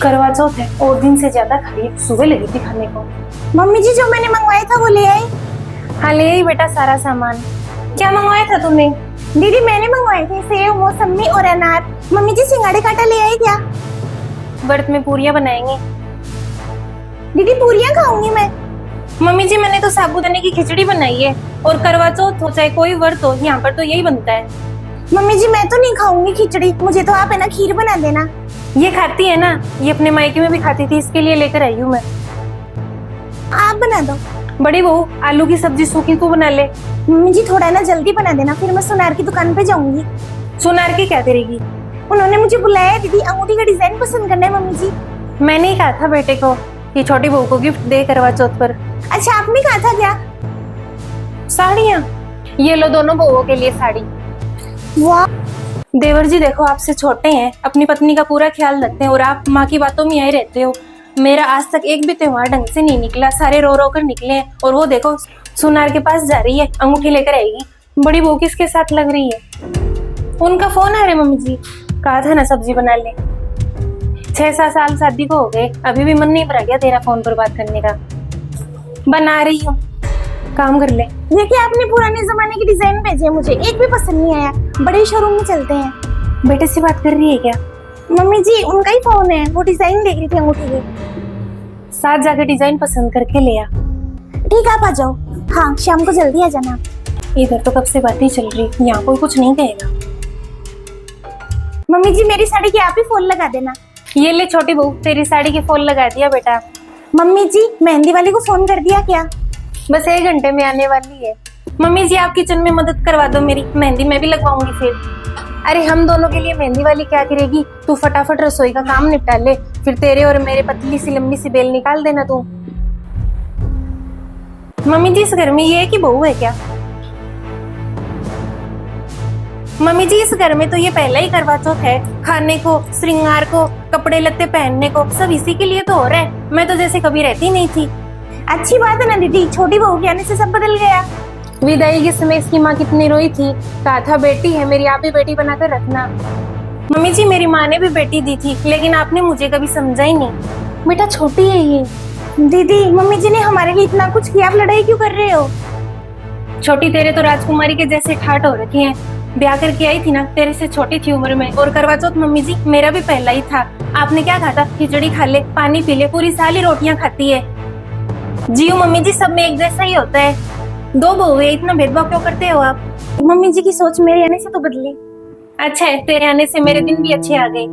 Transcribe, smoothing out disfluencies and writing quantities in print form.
करवा चौथ है और दिन से ज्यादा खाई, सुबह लगी थी खाने को। मम्मी जी जो मैंने मंगवाया था वो ले आई। हाँ ले आई बेटा सारा सामान। क्या मंगवाया था तुमने? दीदी मैंने मंगवाए थे सेव, मौसमी और अनार। मम्मी जी सिंगाड़े काटा ले आई क्या? व्रत में पूरियां बनाएंगे। दीदी पूरियां खाऊंगी मैं। मम्मी जी मैंने तो साबूदाने की खिचड़ी बनाई है, और करवा चौथ हो चाहे कोई व्रत हो यहाँ पर तो यही बनता है। मम्मी जी मैं तो नहीं खाऊंगी खिचड़ी, मुझे तो आप है ना खीर बना देना। ये खाती है ना, ये अपने मायके में भी खाती थी, इसके लिए लेकर आई हूँ मैं। आप बना दो। बड़ी बहू आलू की सब्जी सूखी तू बना ले। मम्मी जी थोड़ा ना जल्दी बना देना, फिर मैं सुनार की दुकान पे जाऊंगी। सुनार की क्या करेगी? उन्होंने मुझे बुलाया है दीदी, अंगूठी का डिजाइन पसंद करना है मम्मी जी। मैंने ही कहा था बेटे को कि छोटी बहू को गिफ्ट दे करवा चौथ पर। अच्छा आपने कहा था क्या? साड़ियाँ, ये लो दोनों बहुओं के लिए साड़ी। वाह देवर जी देखो आपसे छोटे हैं, अपनी पत्नी का पूरा ख्याल रखते हैं और आप माँ की बातों में यही रहते हो। मेरा आज तक एक भी त्योहार ढंग से नहीं निकला, सारे रो रो कर निकले हैं। और वो देखो सुनार के पास जा रही है, अंगूठी लेकर आएगी। बड़ी बहू किसके साथ लग रही है? उनका फोन आ रहा है मम्मी जी, कहा था ना सब्जी बना ले। 6-7 साल शादी को हो गए, अभी भी मन नहीं भरा गया तेरा फोन पर बात करने का। बना रही हूँ, काम कर ले। देखिए आपने पुराने जमाने की डिजाइन भेजे, मुझे एक भी पसंद नहीं आया। बड़े शोरूम में चलते हैं। बेटे से बात कर रही है क्या? मम्मी जी उनका ही फोन है, वो डिजाइन देख रही थी अंगूठी की। साथ जाकर डिजाइन पसंद करके ले आ। ठीक है आप आ जाओ। हाँ शाम को जल्दी आ जाना। इधर तो कब से बातें चल रही, यहाँ कोई कुछ नहीं कहेगा। मम्मी जी मेरी साड़ी की आप ही फॉल लगा देना। ये ले छोटी बहू, तेरी साड़ी की फॉल लगा दिया बेटा। मम्मी जी मेहंदी वाली को फोन कर दिया क्या? बस 1 घंटे में आने वाली है। मम्मी जी आप किचन में मदद करवा दो मेरी, मेहंदी मैं भी लगवाऊंगी फिर। अरे हम दोनों के लिए मेहंदी वाली क्या करेगी, तू फटाफट रसोई का काम निपटा ले, फिर तेरे और मेरे पतली सी लंबी सी बेल निकाल देना तू। मम्मी जी इस घर में ये की बहू है क्या? मम्मी जी इस घर में तो ये पहला ही करवा चौथ है, खाने को, श्रृंगार को, कपड़े लत्ते पहनने को, सब इसी के लिए तो हो रहा है। मैं तो जैसे कभी रहती नहीं थी। अच्छी बात है ना दीदी, छोटी बहू के आने से सब बदल गया। विदाई के समय इसकी माँ कितनी रोई थी, कहा था बेटी है मेरी, आप भी बेटी बनाकर रखना। मम्मी जी मेरी माँ ने भी बेटी दी थी, लेकिन आपने मुझे कभी समझा ही नहीं। बेटा छोटी है ये। दीदी मम्मी जी ने हमारे लिए इतना कुछ किया, आप लड़ाई क्यों कर रहे हो? छोटी तेरे तो राजकुमारी के जैसे ठाट हो रखे हैं। ब्याह करके आई थी ना, तेरे से छोटी थी उम्र में। और करवा चौथ मम्मी जी मेरा भी पहला ही था। आपने क्या कहा था? खिचड़ी खा ले, पानी पी ले, पूरी साल ही रोटियां खाती है। जियो मम्मी जी, सब में एक जैसा ही होता है। 2 बहू है, इतना भेदभाव क्यों करते हो आप? मम्मी जी की सोच मेरे आने से तो बदली। अच्छा है, तेरे आने से मेरे दिन भी अच्छे आ गए।